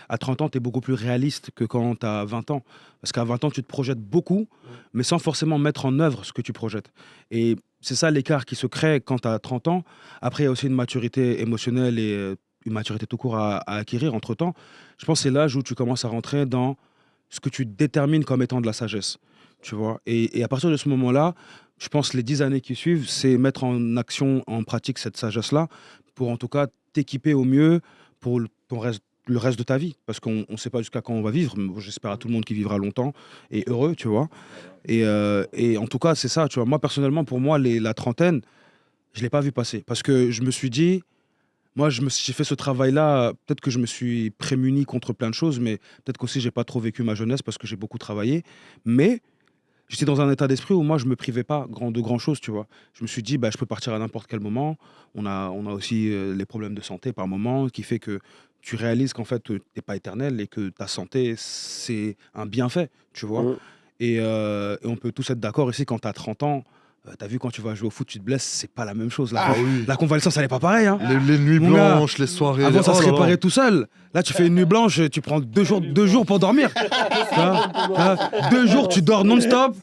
à 30 ans, tu es beaucoup plus réaliste que quand tu as 20 ans. Parce qu'à 20 ans, tu te projettes beaucoup, mais sans forcément mettre en œuvre ce que tu projettes. Et c'est ça l'écart qui se crée quand tu as 30 ans. Après, il y a aussi une maturité émotionnelle et une maturité tout court à acquérir entre-temps. Je pense que c'est l'âge où tu commences à rentrer dans ce que tu détermines comme étant de la sagesse. Tu vois? Et à partir de ce moment-là, je pense que les 10 années qui suivent, c'est mettre en action, en pratique cette sagesse-là, pour en tout cas t'équiper au mieux pour le reste de ta vie. Parce qu'on ne sait pas jusqu'à quand on va vivre. Mais bon, j'espère à tout le monde qui vivra longtemps et heureux, tu vois. Et en tout cas, c'est ça, tu vois. Moi, personnellement, pour moi, la trentaine, je ne l'ai pas vu passer. Parce que je me suis dit, moi, j'ai fait ce travail-là. Peut-être que je me suis prémuni contre plein de choses, mais peut-être qu'aussi, j'ai pas trop vécu ma jeunesse parce que j'ai beaucoup travaillé. Mais j'étais dans un état d'esprit où moi, je me privais pas de grand-chose, tu vois. Je me suis dit, bah, je peux partir à n'importe quel moment. On a aussi les problèmes de santé par moment, qui fait que tu réalises qu'en fait, tu n'es pas éternel et que ta santé, c'est un bienfait, tu vois. Mm. Et on peut tous être d'accord ici, quand tu as 30 ans, tu as vu, quand tu vas jouer au foot, tu te blesses, c'est pas la même chose. Ah oui. La convalescence, elle n'est pas pareille, hein. Les nuits Mon gars, blanches, les soirées. avant, ça oh se là là. réparait tout seul. Là, tu fais une nuit blanche, tu prends 2 jours pour dormir. Tu vois. 2 jours, tu dors non-stop.